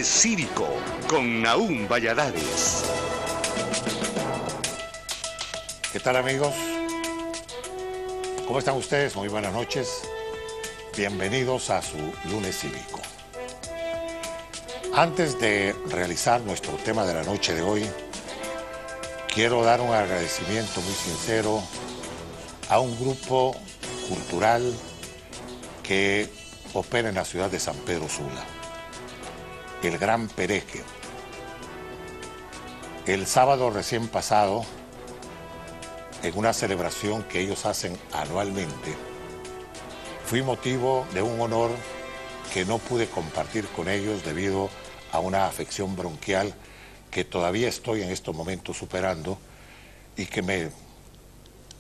Lunes Cívico con Nahum Valladares. ¿Qué tal, amigos? ¿Cómo están ustedes? Muy buenas noches. Bienvenidos a su Lunes Cívico. Antes de realizar nuestro tema de la noche de hoy, quiero dar un agradecimiento muy sincero a un grupo cultural que opera en la ciudad de San Pedro Sula, el Gran Pereque. El sábado recién pasado, en una celebración que ellos hacen anualmente, fui motivo de un honor que no pude compartir con ellos debido a una afección bronquial que todavía estoy en estos momentos superando y que me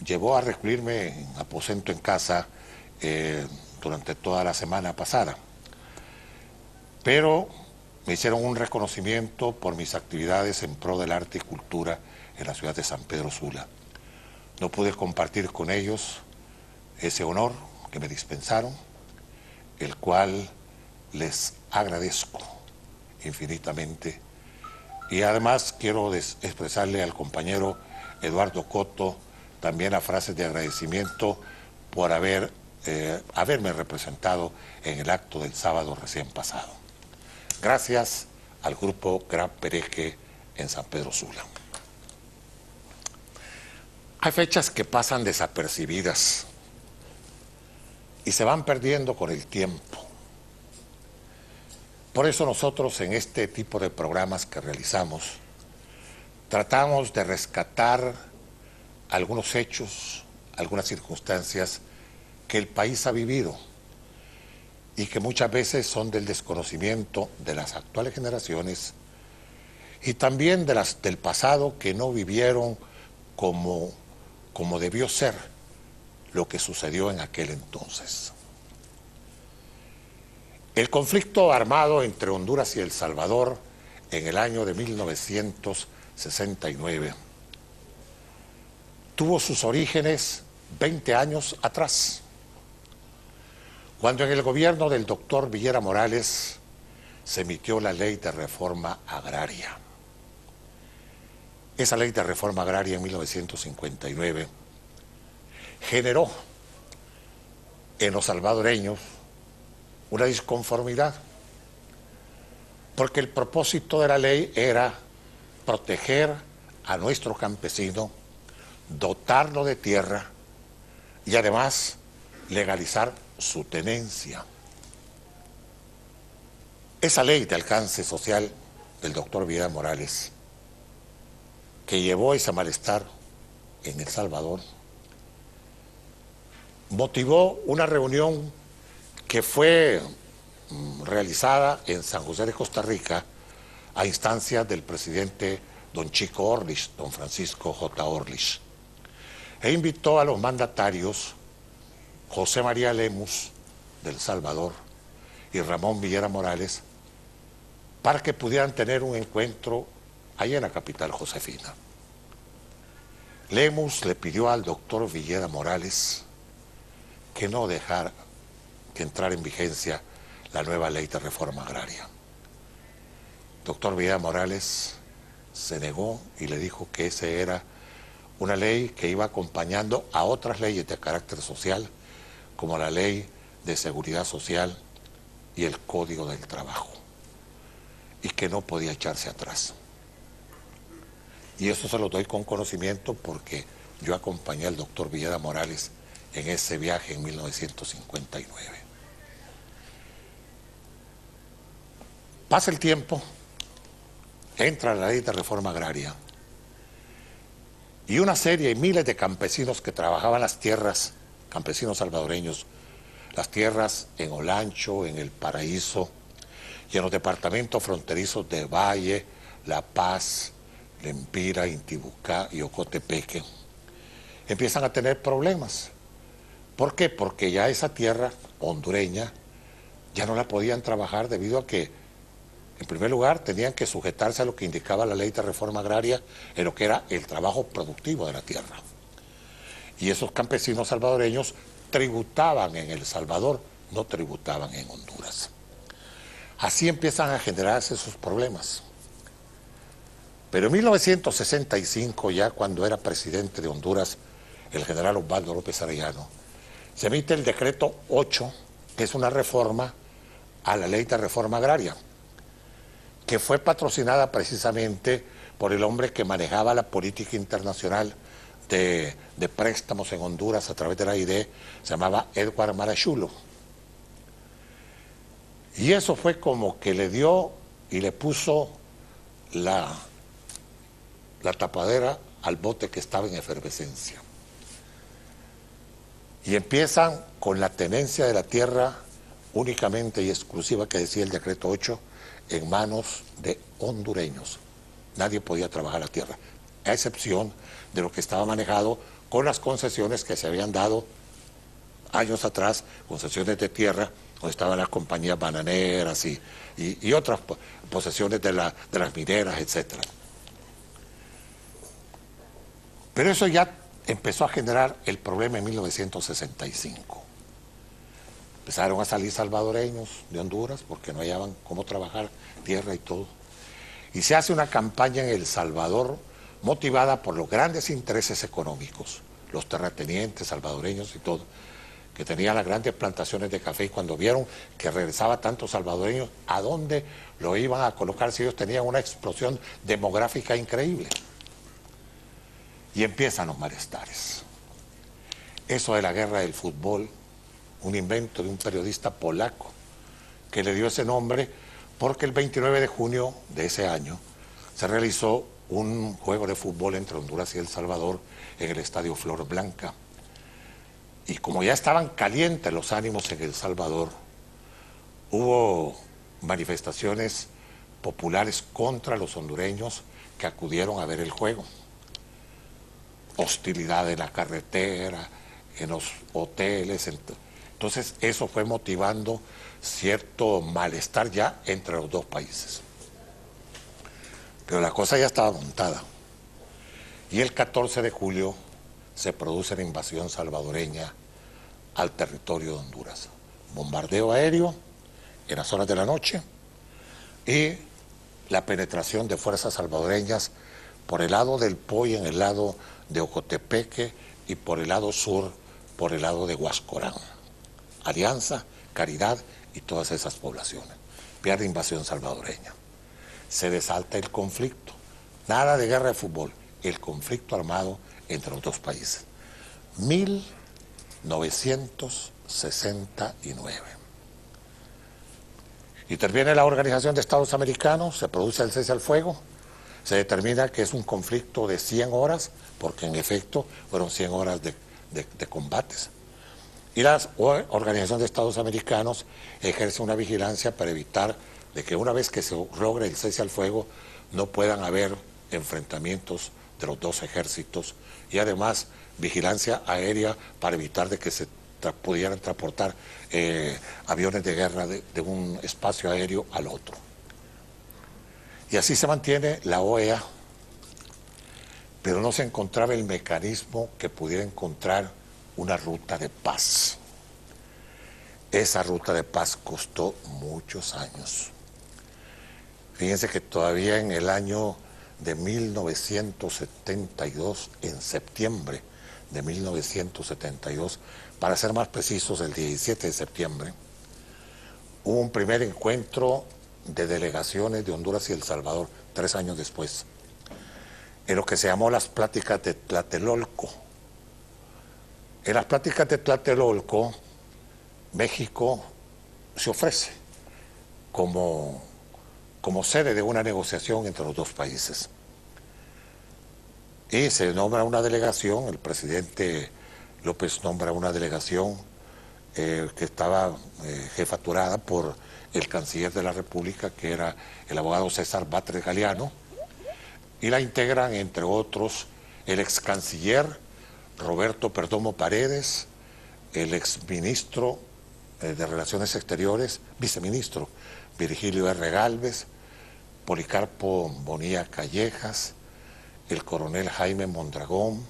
llevó a recluirme en aposento en casa durante toda la semana pasada. Pero me hicieron un reconocimiento por mis actividades en pro del arte y cultura en la ciudad de San Pedro Sula. No pude compartir con ellos ese honor que me dispensaron, el cual les agradezco infinitamente. Y además quiero expresarle al compañero Eduardo Coto también las frases de agradecimiento por haberme representado en el acto del sábado recién pasado. Gracias al grupo Gran Pereque en San Pedro Sula. Hay fechas que pasan desapercibidas y se van perdiendo con el tiempo. Por eso nosotros en este tipo de programas que realizamos tratamos de rescatar algunos hechos, algunas circunstancias que el país ha vivido y que muchas veces son del desconocimiento de las actuales generaciones y también de las del pasado que no vivieron como debió ser lo que sucedió en aquel entonces. El conflicto armado entre Honduras y El Salvador en el año de 1969 tuvo sus orígenes 20 años atrás, cuando en el gobierno del doctor Villera Morales se emitió la Ley de Reforma Agraria. Esa Ley de Reforma Agraria en 1959 generó en los salvadoreños una disconformidad, porque el propósito de la ley era proteger a nuestro campesino, dotarlo de tierra y además legalizar su tenencia. Esa ley de alcance social del doctor Villera Morales, que llevó ese malestar en El Salvador, motivó una reunión que fue realizada en San José de Costa Rica a instancias del presidente don Chico Orlich, don Francisco J. Orlich, e invitó a los mandatarios José María Lemus del Salvador y Ramón Villera Morales para que pudieran tener un encuentro allá en la capital josefina. Lemus le pidió al doctor Villera Morales que no dejara que entrara en vigencia la nueva Ley de Reforma Agraria. Doctor Villera Morales se negó y le dijo que esa era una ley que iba acompañando a otras leyes de carácter social, como la Ley de Seguridad Social y el Código del Trabajo, y que no podía echarse atrás. Y eso se lo doy con conocimiento porque yo acompañé al doctor Villera Morales en ese viaje en 1959. Pasa el tiempo, entra la Ley de Reforma Agraria y una serie y miles de campesinos que trabajaban las tierras, campesinos salvadoreños, las tierras en Olancho, en El Paraíso y en los departamentos fronterizos de Valle, La Paz, Lempira, Intibucá y Ocotepeque, empiezan a tener problemas. ¿Por qué? Porque ya esa tierra hondureña ya no la podían trabajar debido a que, en primer lugar, tenían que sujetarse a lo que indicaba la Ley de Reforma Agraria en lo que era el trabajo productivo de la tierra. Y esos campesinos salvadoreños tributaban en El Salvador, no tributaban en Honduras. Así empiezan a generarse esos problemas. Pero en 1965, ya cuando era presidente de Honduras, el general Osvaldo López Arellano, se emite el decreto 8, que es una reforma a la ley de reforma agraria, que fue patrocinada precisamente por el hombre que manejaba la política internacional de préstamos en Honduras a través de la AID, se llamaba Edward Marachulo. Y eso fue como que le dio y le puso la tapadera al bote que estaba en efervescencia. Y empiezan con la tenencia de la tierra únicamente y exclusiva, que decía el decreto 8, en manos de hondureños. Nadie podía trabajar la tierra, a excepción de lo que estaba manejado con las concesiones que se habían dado años atrás, concesiones de tierra, donde estaban las compañías bananeras y otras posesiones de las mineras, etcétera. Pero eso ya empezó a generar el problema en 1965. Empezaron a salir salvadoreños de Honduras porque no hallaban cómo trabajar tierra y todo. Y se hace una campaña en El Salvador motivada por los grandes intereses económicos, los terratenientes salvadoreños y todo, que tenían las grandes plantaciones de café, y cuando vieron que regresaba tantos salvadoreños, ¿a dónde lo iban a colocar si ellos tenían una explosión demográfica increíble? Y empiezan los malestares. Eso de la guerra del fútbol, un invento de un periodista polaco que le dio ese nombre porque el 29 de junio de ese año se realizó un juego de fútbol entre Honduras y El Salvador en el estadio Flor Blanca. Y como ya estaban calientes los ánimos en El Salvador, hubo manifestaciones populares contra los hondureños que acudieron a ver el juego. Hostilidad en la carretera, en los hoteles. Entonces eso fue motivando cierto malestar ya entre los dos países. Pero la cosa ya estaba montada. Y el 14 de julio se produce la invasión salvadoreña al territorio de Honduras. Bombardeo aéreo en las horas de la noche y la penetración de fuerzas salvadoreñas por el lado del Poy, en el lado de Ocotepeque, y por el lado sur, por el lado de Huascorán. Alianza, Caridad y todas esas poblaciones. Pierde invasión salvadoreña. Se desalta el conflicto. Nada de guerra de fútbol, el conflicto armado entre los dos países. 1969. Interviene la Organización de Estados Americanos, se produce el cese al fuego, se determina que es un conflicto de 100 horas, porque en efecto fueron 100 horas de combates. Y la Organización de Estados Americanos ejerce una vigilancia para evitar de que una vez que se logre el cese al fuego no puedan haber enfrentamientos de los dos ejércitos, y además vigilancia aérea para evitar de que se pudieran transportar aviones de guerra de un espacio aéreo al otro. Y así se mantiene la OEA, pero no se encontraba el mecanismo que pudiera encontrar una ruta de paz. Esa ruta de paz costó muchos años. Fíjense que todavía en el año de 1972, en septiembre de 1972, para ser más precisos, el 17 de septiembre, hubo un primer encuentro de delegaciones de Honduras y El Salvador, 3 años después, en lo que se llamó las pláticas de Tlatelolco. En las pláticas de Tlatelolco, México se ofrece como sede de una negociación entre los dos países. Y se nombra una delegación, el presidente López nombra una delegación que estaba jefaturada por el canciller de la República, que era el abogado César Batres Galeano, y la integran, entre otros, el ex canciller Roberto Perdomo Paredes, el ex ministro de Relaciones Exteriores, viceministro Virgilio R. Gálvez, Policarpo Bonilla Callejas, el coronel Jaime Mondragón,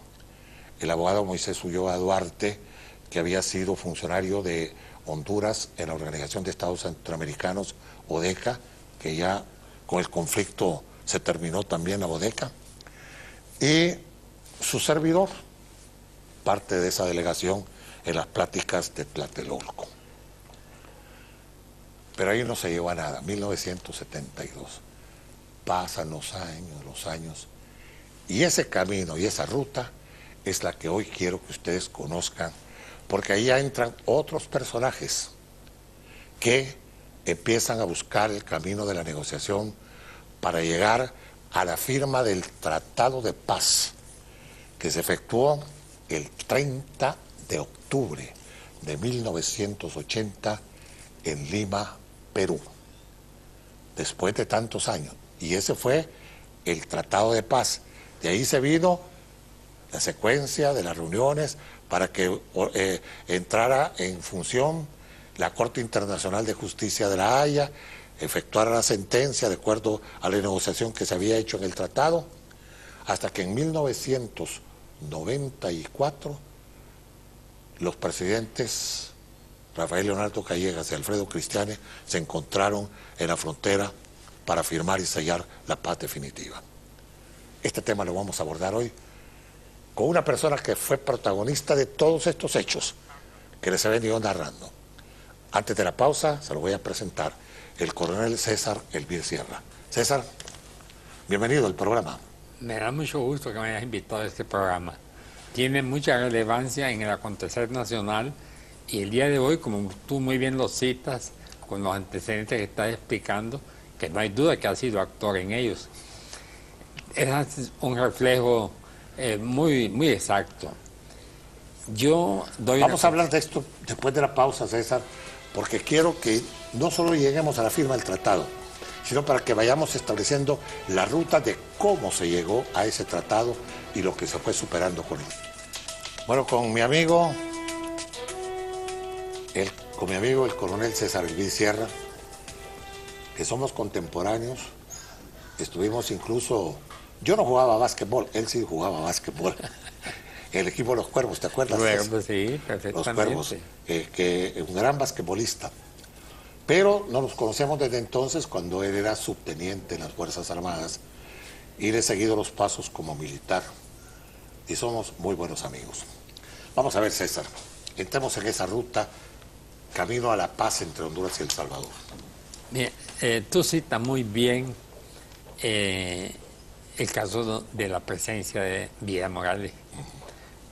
el abogado Moisés Ulloa Duarte, que había sido funcionario de Honduras en la Organización de Estados Centroamericanos, ODECA, que ya con el conflicto se terminó también la ODECA, y su servidor, parte de esa delegación en las pláticas de Tlatelolco. Pero ahí no se llegó a nada, 1972. Pasan los años, y ese camino y esa ruta es la que hoy quiero que ustedes conozcan, porque ahí ya entran otros personajes que empiezan a buscar el camino de la negociación para llegar a la firma del Tratado de Paz, que se efectuó el 30 de octubre de 1980 en Lima, Perú, después de tantos años. Y ese fue el Tratado de Paz. De ahí se vino la secuencia de las reuniones para que entrara en función la Corte Internacional de Justicia de La Haya, efectuara la sentencia de acuerdo a la negociación que se había hecho en el tratado, hasta que en 1994 los presidentes Rafael Leonardo Callejas y Alfredo Cristiane se encontraron en la frontera para firmar y sellar la paz definitiva. Este tema lo vamos a abordar hoy con una persona que fue protagonista de todos estos hechos que les he venido narrando. Antes de la pausa, se lo voy a presentar, el coronel César Elvir Sierra. César, bienvenido al programa. Me da mucho gusto que me hayas invitado a este programa. Tiene mucha relevancia en el acontecer nacional y el día de hoy, como tú muy bien lo citas, con los antecedentes que estás explicando, que no hay duda que has sido actor en ellos, es un reflejo muy exacto. Vamos a hablar de esto después de la pausa, César, porque quiero que no solo lleguemos a la firma del tratado, sino para que vayamos estableciendo la ruta de cómo se llegó a ese tratado y lo que se fue superando con él. Bueno, con mi amigo, el coronel César Elvir Sierra, que somos contemporáneos, estuvimos incluso, yo no jugaba básquetbol, él sí jugaba básquetbol, el equipo de los Cuervos, ¿te acuerdas? Pues sí, perfectamente. Los Cuervos, que un gran basquetbolista. Pero no nos conocemos desde entonces, cuando él era subteniente en las Fuerzas Armadas, y le he seguido los pasos como militar, y somos muy buenos amigos. Vamos a ver, César, entremos en esa ruta, camino a la paz entre Honduras y El Salvador. Bien, tú citas muy bien el caso de la presencia de Villa Morales,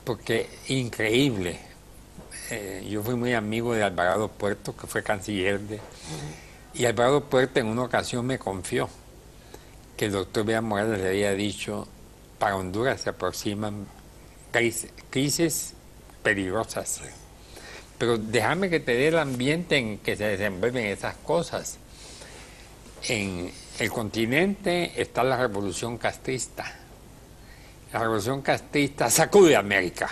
porque increíble. Yo fui muy amigo de Alvarado Puerto, que fue canciller y Alvarado Puerto en una ocasión me confió que el doctor Villa Morales le había dicho: para Honduras se aproximan crisis peligrosas. Sí. Pero déjame que te dé el ambiente en que se desenvuelven esas cosas. En el continente está la revolución castrista. La revolución castrista sacude a América.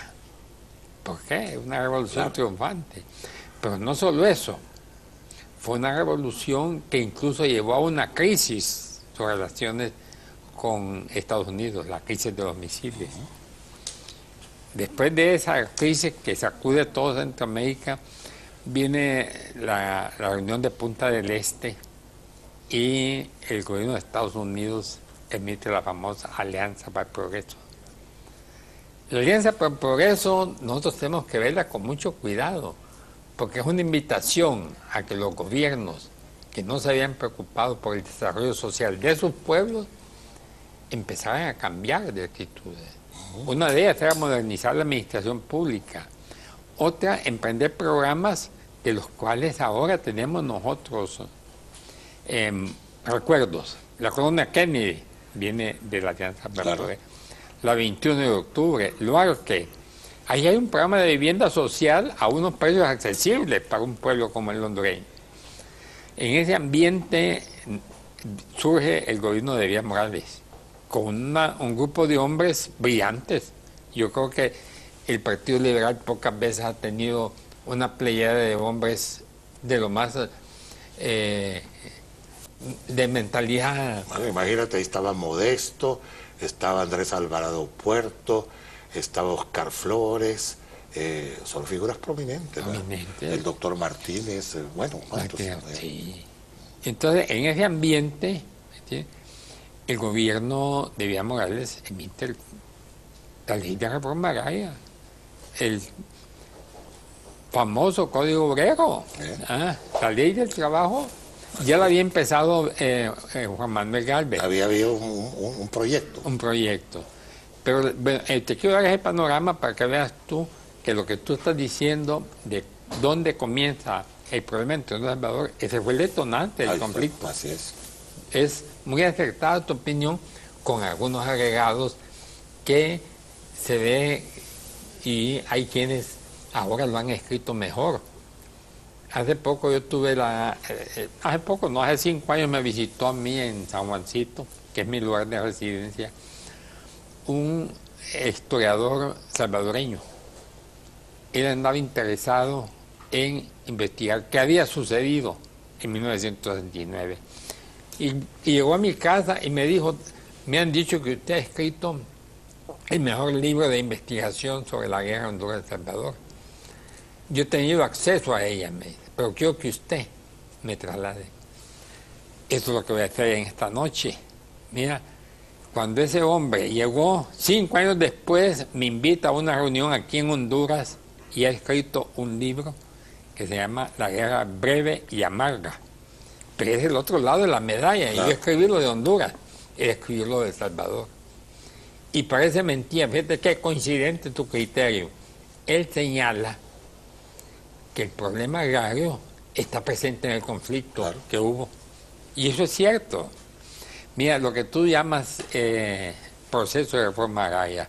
¿Por qué? Es una revolución triunfante. Pero no solo eso. Fue una revolución que incluso llevó a una crisis sus relaciones con Estados Unidos, la crisis de los misiles. Después de esa crisis que sacude a toda Centroamérica, viene la reunión de Punta del Este y el gobierno de Estados Unidos emite la famosa Alianza para el Progreso. La Alianza para el Progreso nosotros tenemos que verla con mucho cuidado, porque es una invitación a que los gobiernos que no se habían preocupado por el desarrollo social de sus pueblos empezaran a cambiar de actitudes. Una de ellas era modernizar la administración pública, otra emprender programas de los cuales ahora tenemos nosotros recuerdos. La colonia Kennedy viene de la Alianza para el Progreso. La 21 de octubre, Luarque. Ahí hay un programa de vivienda social a unos precios accesibles para un pueblo como el hondureño. En ese ambiente surge el gobierno de Villa Morales, con un grupo de hombres brillantes. Yo creo que el Partido Liberal pocas veces ha tenido una pléyade de hombres de lo más de mentalidad. Bueno, imagínate, ahí estaba Modesto, estaba Andrés Alvarado Puerto, estaba Oscar Flores, son figuras prominentes. Prominentes. El doctor Martínez, bueno, ¿cuántos? Sí. Entonces, en ese ambiente, ¿sí?, el gobierno de Vidal Morales emite la ley de reforma agraria, el famoso Código Obrero, la ley del trabajo. Ya la había empezado Juan Manuel Gálvez. Había habido un proyecto. Un proyecto. Pero bueno, te quiero dar ese panorama para que veas tú que lo que tú estás diciendo de dónde comienza el problema entre El Salvador, ese fue el detonante del conflicto. Así es. Es muy acertada tu opinión, con algunos agregados que se ve, y hay quienes ahora lo han escrito mejor. Hace poco yo tuve hace 5 años me visitó a mí en San Juancito, que es mi lugar de residencia, un historiador salvadoreño. Él andaba interesado en investigar qué había sucedido en 1969. Y llegó a mi casa y me dijo, me han dicho que usted ha escrito el mejor libro de investigación sobre la guerra Honduras-El Salvador. Yo he tenido acceso a ella, me dice, pero quiero que usted me traslade. Eso es lo que voy a hacer en esta noche. Mira, cuando ese hombre llegó, 5 años después, me invita a una reunión aquí en Honduras y ha escrito un libro que se llama La Guerra Breve y Amarga. Pero es el otro lado de la medalla. Claro. Yo escribí lo de Honduras, él escribió lo de El Salvador. Y parece mentira, fíjate qué coincidente tu criterio. Él señala que el problema agrario está presente en el conflicto, claro, que hubo. Y eso es cierto. Mira, lo que tú llamas proceso de reforma agraria.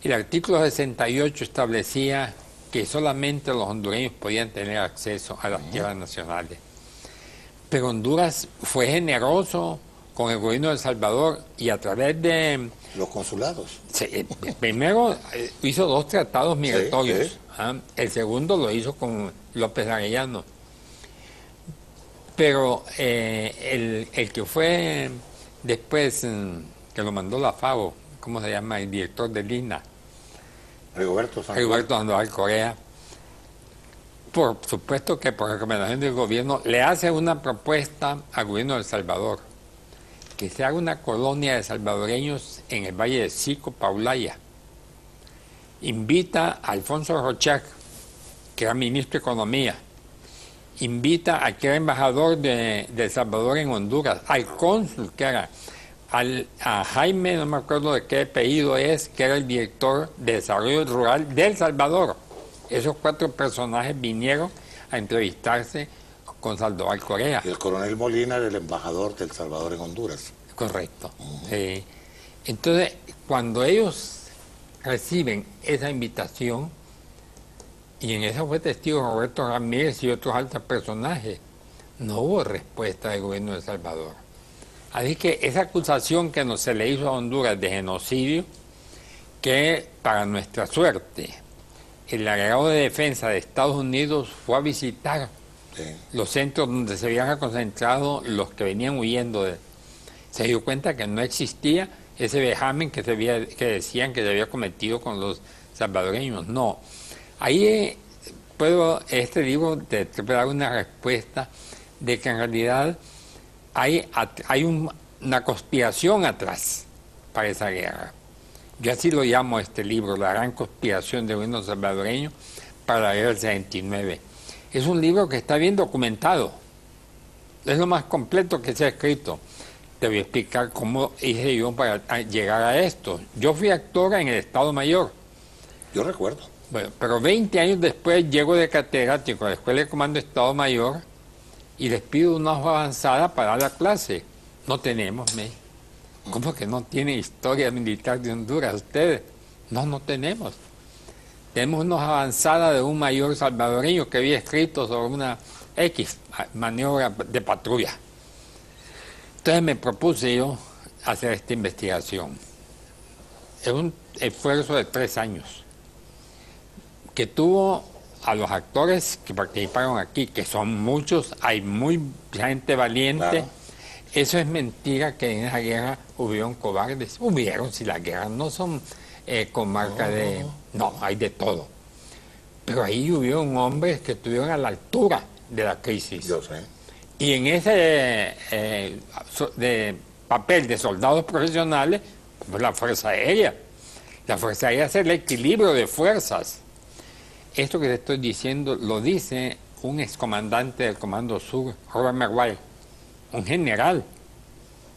El artículo 68 establecía que solamente los hondureños podían tener acceso a las tierras nacionales. Pero Honduras fue generoso con el gobierno de El Salvador y a través de... los consulados. Primero hizo 2 tratados migratorios. Sí. El segundo lo hizo con López Arellano. Pero el que fue después, que lo mandó la FAO, ¿cómo se llama? El director del INA. Rigoberto Sandoval Correa. Por supuesto que por recomendación del gobierno le hace una propuesta al gobierno de El Salvador, que se haga una colonia de salvadoreños en el Valle de Sico, Paulaya. Invita a Alfonso Rochac, que era ministro de Economía. Invita a que era embajador de El Salvador en Honduras, al cónsul que era, a Jaime, no me acuerdo de qué apellido es, que era el director de Desarrollo Rural de El Salvador. Esos 4 personajes vinieron a entrevistarse con Sandoval Correa. Y el coronel Molina era el embajador de El Salvador en Honduras. Correcto. Entonces, cuando ellos reciben esa invitación, y en eso fue testigo Roberto Ramírez y otros altos personajes, no hubo respuesta del gobierno de El Salvador. Así que esa acusación que se le hizo a Honduras de genocidio, que para nuestra suerte, el agregado de defensa de Estados Unidos fue a visitar los centros donde se habían concentrado los que venían huyendo. Se dio cuenta que no existía ese vejamen que decían que se había cometido con los salvadoreños. No. Ahí este libro te puede dar una respuesta de que en realidad hay una conspiración atrás para esa guerra. Yo así lo llamo este libro, La Gran Conspiración del Gobierno Salvadoreño para la Guerra del 79. Es un libro que está bien documentado. Es lo más completo que se ha escrito. Te voy a explicar cómo hice yo para llegar a esto. Yo fui actor en el Estado Mayor. Yo recuerdo. Bueno, pero 20 años después llego de catedrático a la Escuela de Comando de Estado Mayor y les pido una hoja avanzada para dar la clase. No tenemos, ¿Cómo que no tiene historia militar de Honduras ustedes? No tenemos. Tenemos una hoja avanzada de un mayor salvadoreño que había escrito sobre una X maniobra de patrulla. Entonces me propuse yo hacer esta investigación. Es un esfuerzo de 3 años que tuvo a los actores que participaron aquí, que son muchos, hay mucha gente valiente. Claro. Eso es mentira que en esa guerra hubieron cobardes. Hubieron, si las guerras no son con marca de... No, hay de todo. pero ahí hubieron hombres que estuvieron a la altura de la crisis. Yo sé. Y en ese de papel de soldados profesionales, pues la Fuerza Aérea. La Fuerza Aérea es el equilibrio de fuerzas. Esto que te estoy diciendo lo dice un excomandante del Comando Sur, Robert Maguire, un general.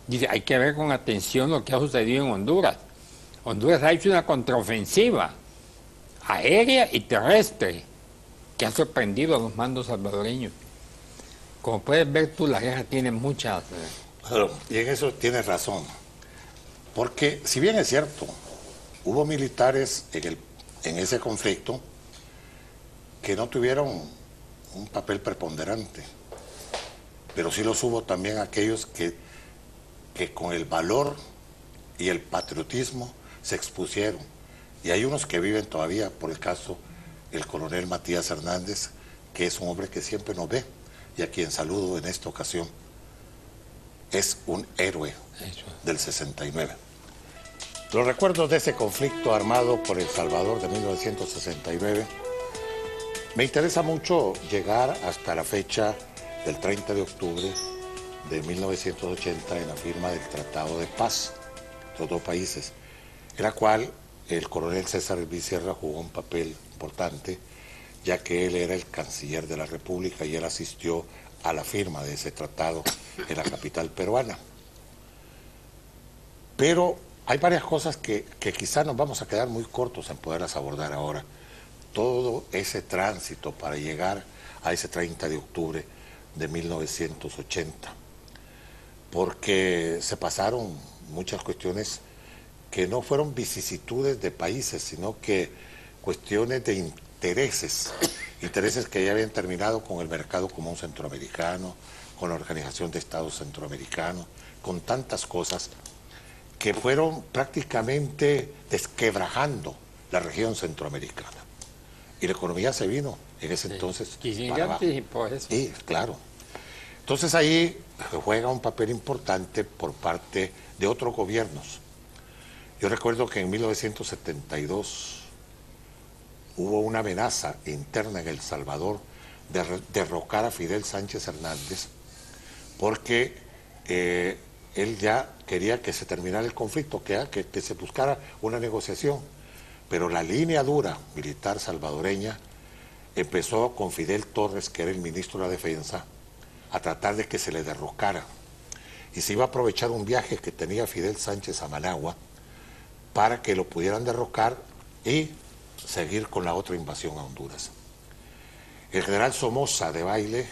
Dice, hay que ver con atención lo que ha sucedido en Honduras. Honduras ha hecho una contraofensiva aérea y terrestre que ha sorprendido a los mandos salvadoreños. Como puedes ver tú, la guerra tiene muchas... Claro, y en eso tienes razón. Porque, si bien es cierto, hubo militares en ese conflicto que no tuvieron un papel preponderante, pero sí los hubo también aquellos que con el valor y el patriotismo se expusieron. Y hay unos que viven todavía, por el caso el coronel Matías Hernández, que es un hombre que siempre nos ve y a quien saludo en esta ocasión. Es un héroe del 69. Los recuerdos de ese conflicto armado por El Salvador de 1969, me interesa mucho llegar hasta la fecha del 30 de octubre de 1980 en la firma del Tratado de Paz de los dos países, en la cual el coronel César Elvis Sierra jugó un papel importante, ya que él era el canciller de la República y él asistió a la firma de ese tratado en la capital peruana. Pero hay varias cosas que quizás nos vamos a quedar muy cortos en poderlas abordar ahora. Todo ese tránsito para llegar a ese 30 de octubre de 1980, porque se pasaron muchas cuestiones que no fueron vicisitudes de países, sino que cuestiones de intereses que ya habían terminado con el mercado común centroamericano, con la Organización de Estados Centroamericanos, con tantas cosas que fueron prácticamente desquebrajando la región centroamericana. Y la economía se vino en ese entonces para abajo. Sí, claro. Entonces ahí juega un papel importante por parte de otros gobiernos. Yo recuerdo que en 1972 hubo una amenaza interna en El Salvador de derrocar a Fidel Sánchez Hernández porque él ya quería que se terminara el conflicto, que se buscara una negociación. Pero la línea dura militar salvadoreña empezó con Fidel Torres, que era el ministro de la Defensa, a tratar de que se le derrocara. Y se iba a aprovechar un viaje que tenía Fidel Sánchez a Managua para que lo pudieran derrocar y seguir con la otra invasión a Honduras. El general Somoza de Baile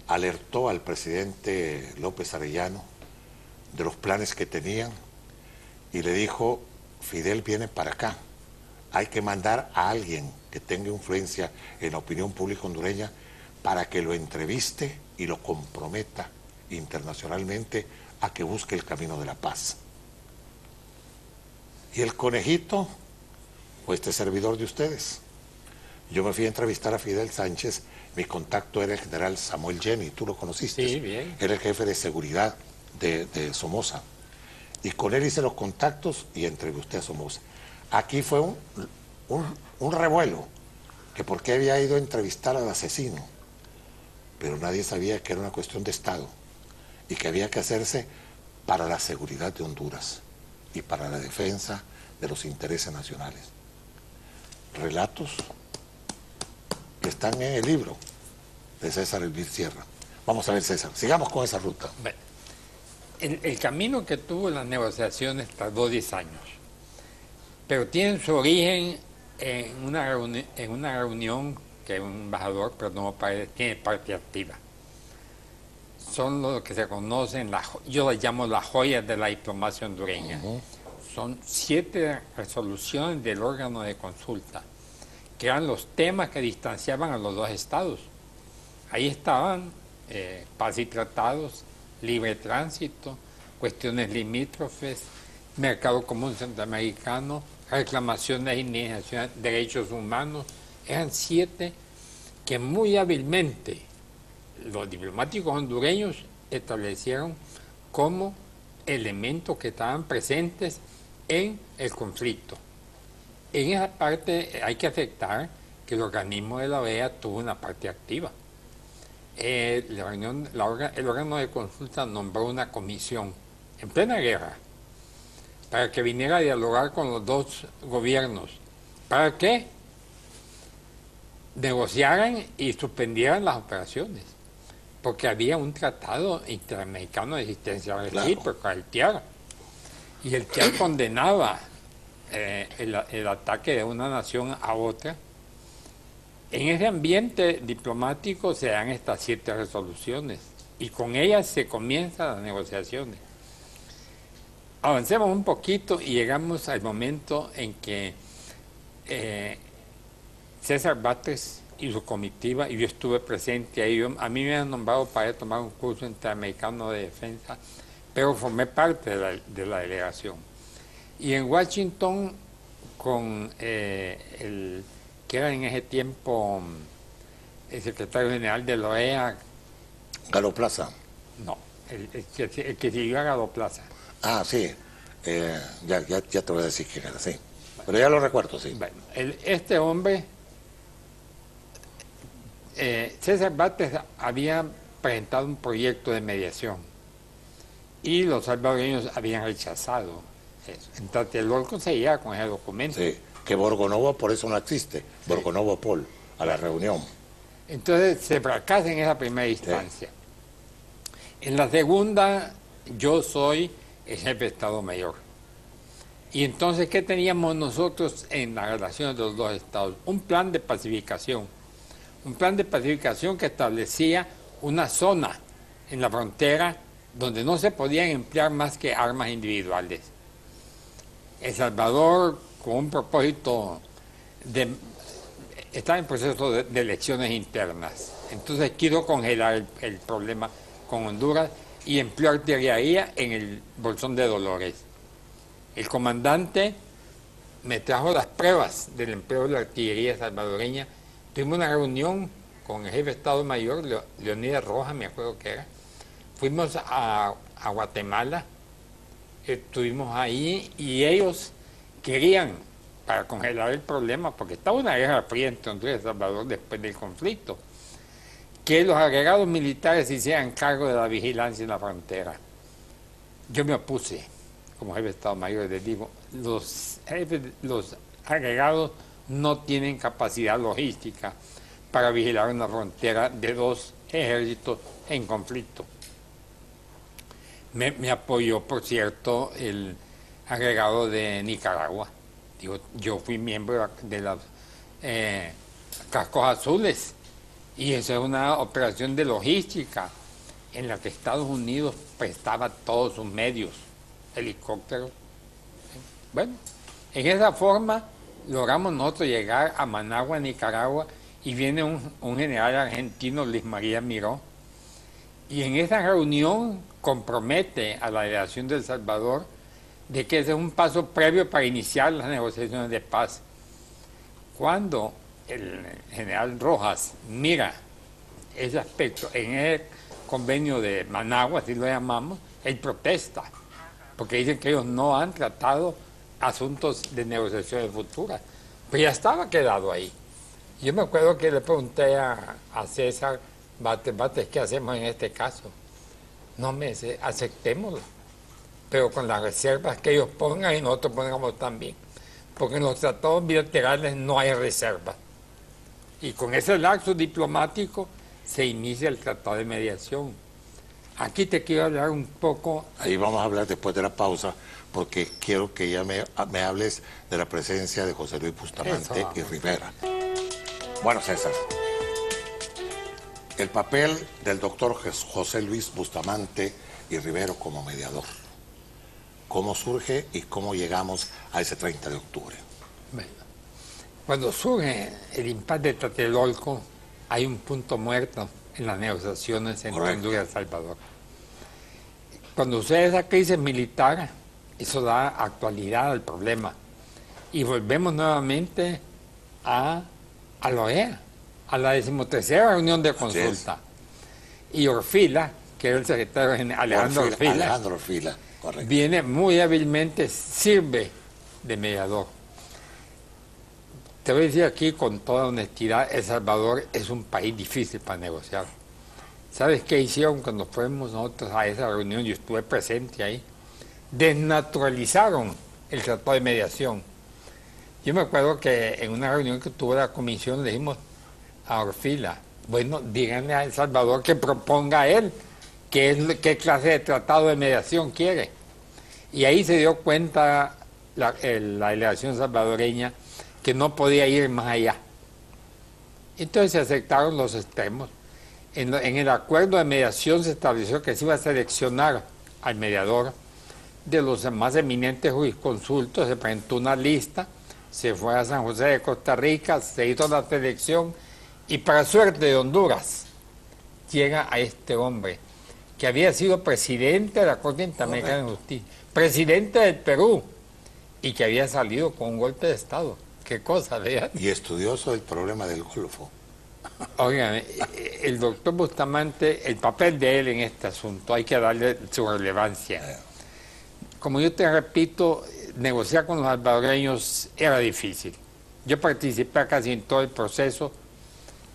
alertó al presidente López Arellano de los planes que tenían y le dijo, Fidel viene para acá, hay que mandar a alguien que tenga influencia en la opinión pública hondureña para que lo entreviste y lo comprometa internacionalmente a que busque el camino de la paz. Y el conejito fue este servidor de ustedes. Yo me fui a entrevistar a Fidel Sánchez, mi contacto era el general Samuel Jenny, tú lo conociste. Sí, bien. Era el jefe de seguridad de Somoza. Y con él hice los contactos y entrevisté a Somoza. Aquí fue un revuelo, que por qué había ido a entrevistar al asesino, pero nadie sabía que era una cuestión de Estado y que había que hacerse para la seguridad de Honduras y para la defensa de los intereses nacionales. Relatos que están en el libro de César Elvis Sierra. Vamos a ver, César, sigamos con esa ruta. El camino que tuvo las negociaciones tardó 10 años, pero tiene su origen en una reunión que un embajador, pero no tiene parte activa. Son lo que se conocen, yo las llamo las joyas de la diplomacia hondureña. Son 7 resoluciones del órgano de consulta, que eran los temas que distanciaban a los dos estados. Ahí estaban paz y tratados, libre tránsito, cuestiones limítrofes, mercado común centroamericano, reclamaciones indígenas, derechos humanos. Eran 7 que muy hábilmente los diplomáticos hondureños establecieron como elementos que estaban presentes en el conflicto. En esa parte hay que aceptar que que el organismo de la OEA tuvo una parte activa. El órgano de consulta nombró una comisión en plena guerra para que viniera a dialogar con los dos gobiernos. ¿Para qué? Negociaran y suspendieran las operaciones, porque había un tratado interamericano de asistencia recíproca, el TIAR, y el TIAR condenaba el ataque de una nación a otra. En ese ambiente diplomático se dan estas 7 resoluciones y con ellas se comienzan las negociaciones. Avancemos un poquito y llegamos al momento en que César Batres y su comitiva, y yo estuve presente ahí, a mí me han nombrado para tomar un curso interamericano de defensa, pero formé parte de la delegación. Y en Washington, con el que era en ese tiempo el secretario general de la OEA. Galo Plaza. No, el que siguió a Galo Plaza. Ah, sí, ya te voy a decir quién era, sí. Pero ya lo recuerdo, sí. Bueno, este hombre, César Batres había presentado un proyecto de mediación y los salvadoreños habían rechazado eso. Entonces Tlatelolco seguía con ese documento. Sí, que Borgonovo por eso no existe, sí. Borgonovo Paul, a la reunión. Entonces se fracasa en esa primera instancia. Sí. En la segunda, yo soy el jefe de Estado Mayor. Y entonces, ¿qué teníamos nosotros en las relaciones de los dos estados? Un plan de pacificación. Un plan de pacificación que establecía una zona en la frontera donde no se podían emplear más que armas individuales. El Salvador, con un propósito estaba en proceso de elecciones internas. Entonces quiso congelar el problema con Honduras y empleó artillería en el Bolsón de Dolores. El comandante me trajo las pruebas del empleo de la artillería salvadoreña. Tuvimos una reunión con el jefe de Estado Mayor, Leonidas Rojas, me acuerdo que era. Fuimos a Guatemala, estuvimos ahí y ellos querían, para congelar el problema, porque estaba una guerra fría entre Honduras y El Salvador después del conflicto, que los agregados militares se hicieran cargo de la vigilancia en la frontera. Yo me opuse como jefe de Estado Mayor, les digo, los agregados no tienen capacidad logística para vigilar una frontera de dos ejércitos en conflicto. Me apoyó, por cierto, el agregado de Nicaragua. Digo, yo fui miembro de los Cascos Azules y esa es una operación de logística en la que Estados Unidos prestaba todos sus medios, helicópteros. Bueno, en esa forma logramos nosotros llegar a Managua, Nicaragua, y viene un general argentino, Luis María Miró, y en esa reunión compromete a la delegación de El Salvador de que ese es un paso previo para iniciar las negociaciones de paz. Cuando el general Rojas mira ese aspecto en el convenio de Managua, así lo llamamos, él protesta, porque dicen que ellos no han tratado asuntos de negociaciones futuras, pero ya estaba quedado ahí. Yo me acuerdo que le pregunté a César Batres, ¿qué hacemos en este caso? No me dice, aceptémoslo, pero con las reservas que ellos pongan y nosotros pongamos también, porque en los tratados bilaterales no hay reservas. Y con ese lapso diplomático se inicia el tratado de mediación. Aquí te quiero hablar un poco... Ahí vamos a hablar después de la pausa, porque quiero que ya me hables de la presencia de José Luis Bustamante y Rivera. Bueno, César, el papel del doctor José Luis Bustamante y Rivero como mediador. ¿Cómo surge y cómo llegamos a ese 30 de octubre? Bueno, cuando surge el impasse de Tlatelolco, hay un punto muerto en las negociaciones entre Honduras y El Salvador. Cuando sucede esa crisis militar, eso da actualidad al problema. Y volvemos nuevamente a la OEA, a la 13ª reunión de consulta. Y Orfila, que era el secretario general, Alejandro Orfila, correcto, viene muy hábilmente, sirve de mediador. Te voy a decir aquí con toda honestidad, El Salvador es un país difícil para negociar. ¿Sabes qué hicieron cuando fuimos nosotros a esa reunión? Yo estuve presente ahí. Desnaturalizaron el tratado de mediación. Yo me acuerdo que en una reunión que tuvo la comisión le dijimos a Orfila, bueno, díganle a El Salvador que proponga él qué clase de tratado de mediación quiere. Y ahí se dio cuenta la delegación salvadoreña que no podía ir más allá. Entonces se aceptaron los extremos. En el acuerdo de mediación se estableció que se iba a seleccionar al mediador de los más eminentes jurisconsultos, se presentó una lista, se fue a San José de Costa Rica, se hizo la selección y para suerte de Honduras llega a este hombre que había sido presidente de la Corte Interamericana de Justicia, presidente del Perú y que había salido con un golpe de Estado. Qué cosa, vean. Y estudioso del problema del Golfo. Oigan, el doctor Bustamante, el papel de él en este asunto, hay que darle su relevancia. Como yo te repito, negociar con los salvadoreños era difícil. Yo participé casi en todo el proceso.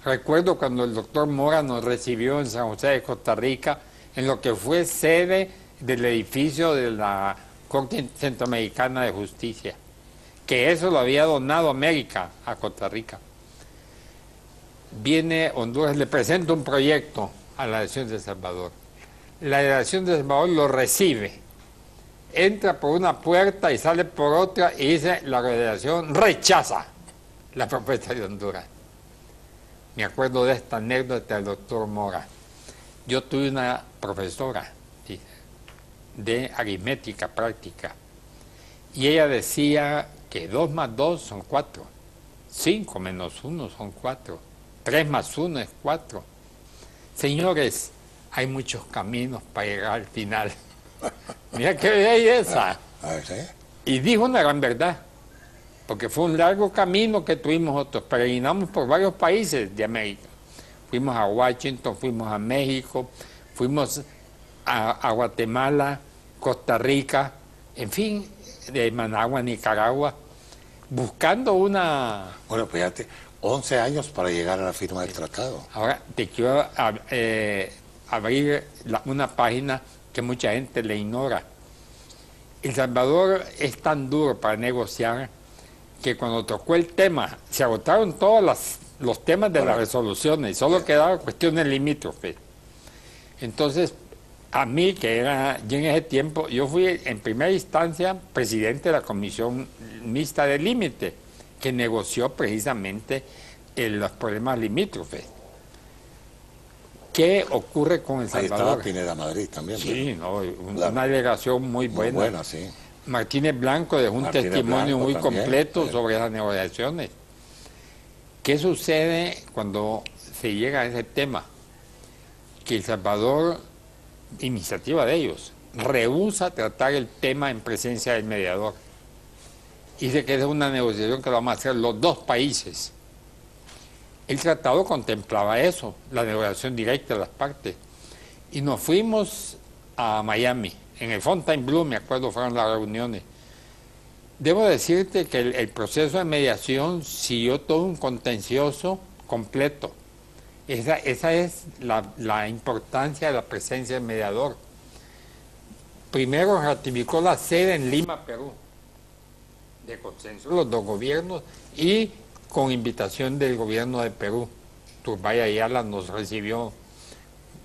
Recuerdo cuando el doctor Mora nos recibió en San José de Costa Rica, en lo que fue sede del edificio de la Corte Centroamericana de Justicia, que eso lo había donado América a Costa Rica. Viene Honduras, le presenta un proyecto a la delegación de El Salvador. La delegación de El Salvador lo recibe, entra por una puerta y sale por otra y dice, la delegación rechaza la propuesta de Honduras. Me acuerdo de esta anécdota del doctor Mora. Yo tuve una profesora de aritmética práctica y ella decía que 2 más 2 son 4, 5 menos 1 son 4, 3 más 1 es 4. Señores, hay muchos caminos para llegar al final. Mira qué belleza. Y dijo una gran verdad, porque fue un largo camino que tuvimos nosotros, peregrinamos por varios países de América. Fuimos a Washington, fuimos a México, fuimos a Guatemala, Costa Rica, en fin, de Managua, Nicaragua, buscando una... Bueno, fíjate, 11 años para llegar a la firma del tratado. Ahora, te quiero abrir una página que mucha gente le ignora. El Salvador es tan duro para negociar que cuando tocó el tema, se agotaron todos los temas de las resoluciones, y solo quedaban cuestiones limítrofes. Entonces, a mí, que era yo en ese tiempo, yo fui en primera instancia presidente de la Comisión Mixta de Límite, que negoció precisamente los problemas limítrofes. ¿Qué ocurre con El Salvador? Ahí estaba Pineda Madrid también. Sí, no, una delegación muy buena. Muy buena, sí. Martínez Blanco dejó un testimonio muy completo sobre esas negociaciones. ¿Qué sucede cuando se llega a ese tema? Que El Salvador, iniciativa de ellos, rehúsa tratar el tema en presencia del mediador. Dice que es una negociación que lo vamos a hacer los dos países. El tratado contemplaba eso, la negociación directa de las partes. Y nos fuimos a Miami, en el Fontainebleau, me acuerdo, fueron las reuniones. Debo decirte que el proceso de mediación siguió todo un contencioso completo. Esa es la importancia de la presencia del mediador. Primero ratificó la sede en Lima, Perú, de consenso de los dos gobiernos y con invitación del gobierno de Perú. Turbay Ayala nos recibió,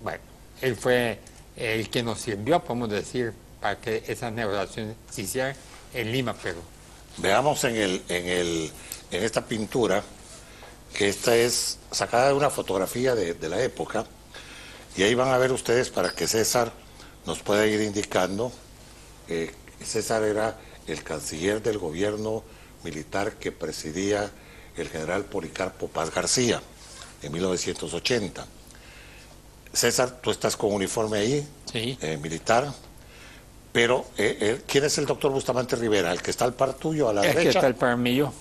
bueno, él fue el que nos sirvió, podemos decir, para que esas negociaciones se hicieran en Lima, Perú. Veamos en esta pintura, que esta es sacada de una fotografía de la época, y ahí van a ver ustedes, para que César nos pueda ir indicando, César era el canciller del gobierno militar que presidía el general Policarpo Paz García en 1980. César, tú estás con uniforme ahí, sí. Militar, pero ¿quién es el doctor Bustamante Rivera? ¿El que está al par tuyo, a la derecha? El que está al par mío.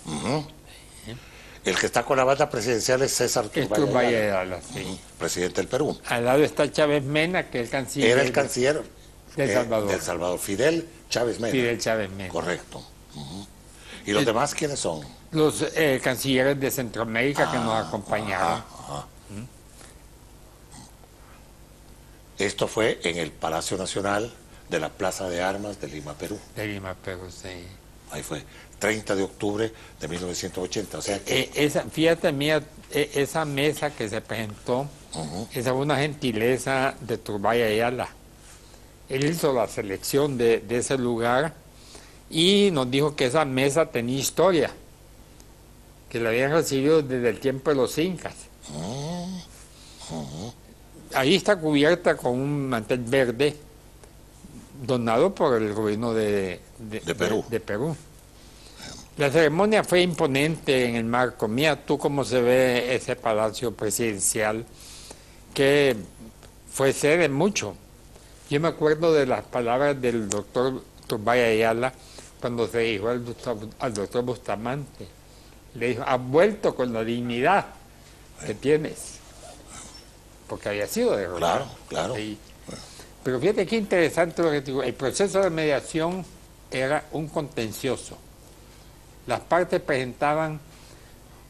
El que está con la banda presidencial es César Turbay Ayala, sí. Presidente del Perú. Al lado está Chávez Mena, que es el canciller. Era el canciller del Salvador. Del Salvador, Fidel Chávez Mena. Fidel Chávez Mena. Correcto. ¿Y los demás quiénes son? Los cancilleres de Centroamérica que nos acompañaron. Esto fue en el Palacio Nacional de la Plaza de Armas de Lima, Perú. De Lima, Perú, sí. Ahí fue, 30 de octubre de 1980. O sea que... Fíjate, mía, esa mesa que se presentó, esa fue una gentileza de Turbay Ayala. Él hizo la selección de ese lugar y nos dijo que esa mesa tenía historia, que la habían recibido desde el tiempo de los incas. Ahí está cubierta con un mantel verde donado por el gobierno de Perú. La ceremonia fue imponente en el marco. Mira tú cómo se ve ese palacio presidencial, que fue sede mucho. Yo me acuerdo de las palabras del doctor Turbay Ayala cuando se dijo al doctor Bustamante. Le dijo, has vuelto con la dignidad que tienes. Porque había sido derrotado. Claro. Sí. Pero fíjate qué interesante lo que te digo. El proceso de mediación era un contencioso. Las partes presentaban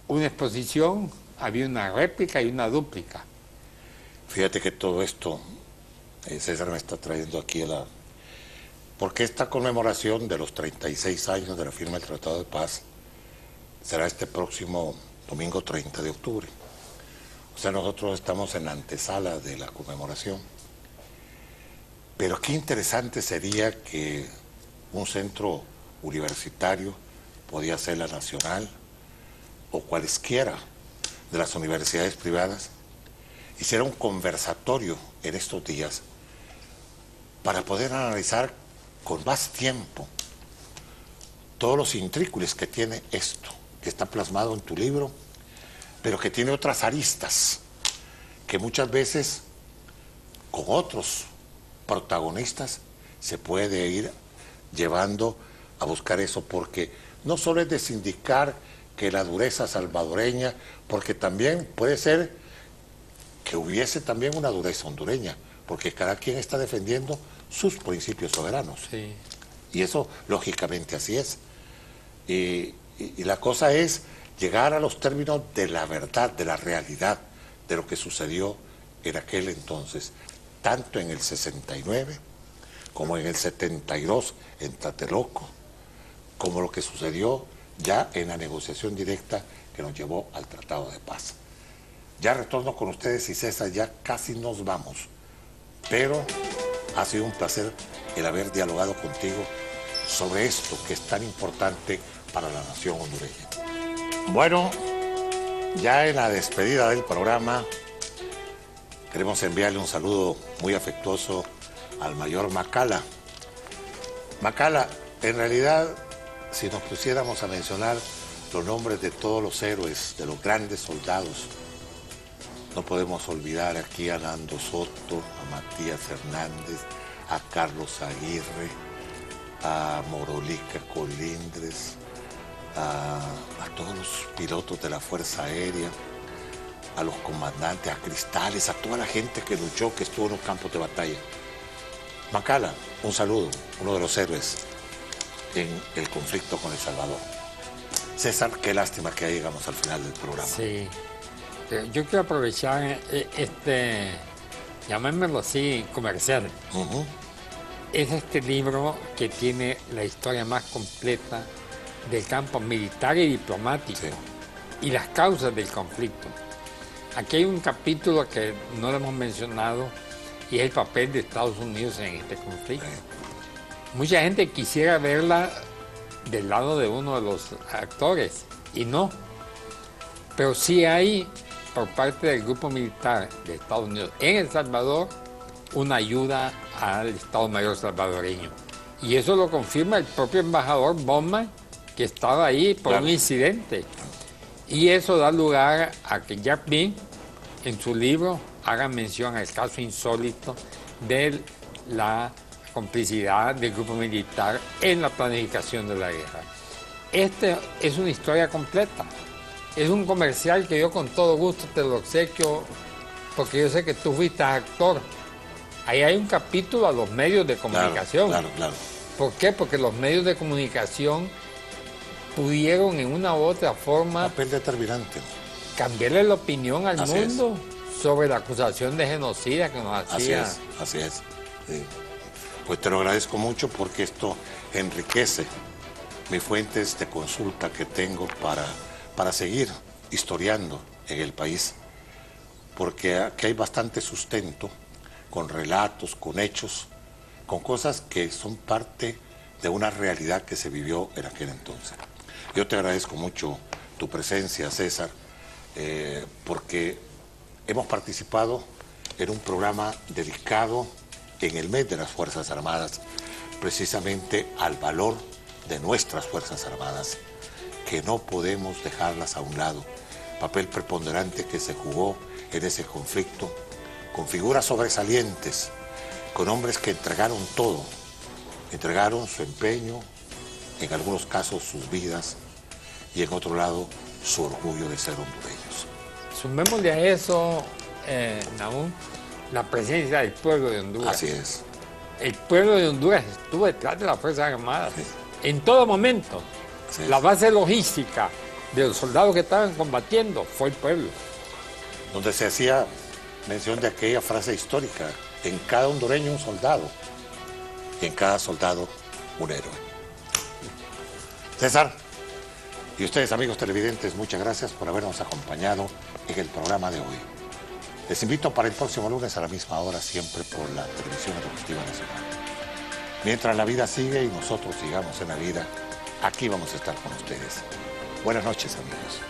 una exposición, había una réplica y una dúplica. Fíjate que todo esto, César me está trayendo aquí porque esta conmemoración de los 36 años de la firma del Tratado de Paz será este próximo domingo 30 de octubre. O sea, nosotros estamos en la antesala de la conmemoración. Pero qué interesante sería que un centro universitario, podía ser la Nacional o cualesquiera de las universidades privadas, hiciera un conversatorio en estos días para poder analizar con más tiempo todos los intrículos que tiene esto, que está plasmado en tu libro, pero que tiene otras aristas, que muchas veces con otros protagonistas se puede ir llevando a buscar eso, porque no solo es de sindicar que la dureza salvadoreña, porque también puede ser que hubiese también una dureza hondureña, porque cada quien está defendiendo sus principios soberanos. Sí. Y eso, lógicamente, así es. Y la cosa es llegar a los términos de la verdad, de la realidad, de lo que sucedió en aquel entonces, tanto en el 69 como en el 72 en Tlatelolco, como lo que sucedió ya en la negociación directa que nos llevó al Tratado de Paz. Ya retorno con ustedes y César, ya casi nos vamos, pero ha sido un placer el haber dialogado contigo sobre esto que es tan importante para la nación hondureña. Bueno, ya en la despedida del programa, queremos enviarle un saludo muy afectuoso al mayor Macala. Macala, en realidad, si nos pusiéramos a mencionar los nombres de todos los héroes, de los grandes soldados, no podemos olvidar aquí a Nando Soto, a Matías Hernández, a Carlos Aguirre, a Morolica Colindres, a todos los pilotos de la Fuerza Aérea, a los comandantes, a Cristales, a toda la gente que luchó, que estuvo en los campos de batalla. Macala, un saludo, uno de los héroes en el conflicto con El Salvador. César, qué lástima que ya llegamos al final del programa. Sí. Yo quiero aprovechar llamémoslo así, comercial. Es este libro que tiene la historia más completa del campo militar y diplomático, y las causas del conflicto. Aquí hay un capítulo que no lo hemos mencionado y es el papel de Estados Unidos en este conflicto. Mucha gente quisiera verla del lado de uno de los actores y no, pero sí hay por parte del grupo militar de Estados Unidos en El Salvador una ayuda al Estado Mayor salvadoreño, y eso lo confirma el propio embajador Bowman, que estaba ahí por un incidente, y eso da lugar a que Jack Bean en su libro haga mención al caso insólito de la complicidad del grupo militar en la planificación de la guerra. Esta es una historia completa. Es un comercial que yo con todo gusto te lo obsequio, porque yo sé que tú fuiste actor. Ahí hay un capítulo a los medios de comunicación. Claro. ¿Por qué? Porque los medios de comunicación pudieron en una u otra forma Papel determinante. cambiarle la opinión al Así mundo sobre la acusación de genocida que nos Así hacía. es, así es. Sí. Pues te lo agradezco mucho porque esto enriquece mis fuentes de consulta que tengo para seguir historiando en el país. Porque aquí hay bastante sustento, con relatos, con hechos, con cosas que son parte de una realidad que se vivió en aquel entonces. Yo te agradezco mucho tu presencia, César, porque hemos participado en un programa dedicado en el mes de las Fuerzas Armadas, precisamente al valor de nuestras Fuerzas Armadas, que no podemos dejarlas a un lado. Papel preponderante que se jugó en ese conflicto, con figuras sobresalientes, con hombres que entregaron todo, entregaron su empeño, en algunos casos sus vidas, y en otro lado su orgullo de ser hondureños. Sumémosle a eso, Nahum, la presencia del pueblo de Honduras. Así es. El pueblo de Honduras estuvo detrás de las Fuerzas Armadas, Sí. en todo momento. Sí. La base logística de los soldados que estaban combatiendo fue el pueblo. Donde se hacía mención de aquella frase histórica: en cada hondureño un soldado, y en cada soldado un héroe. César, y ustedes, amigos televidentes, muchas gracias por habernos acompañado en el programa de hoy. Les invito para el próximo lunes a la misma hora, siempre por la Televisión Educativa Nacional. Mientras la vida sigue y nosotros sigamos en la vida, aquí vamos a estar con ustedes. Buenas noches, amigos.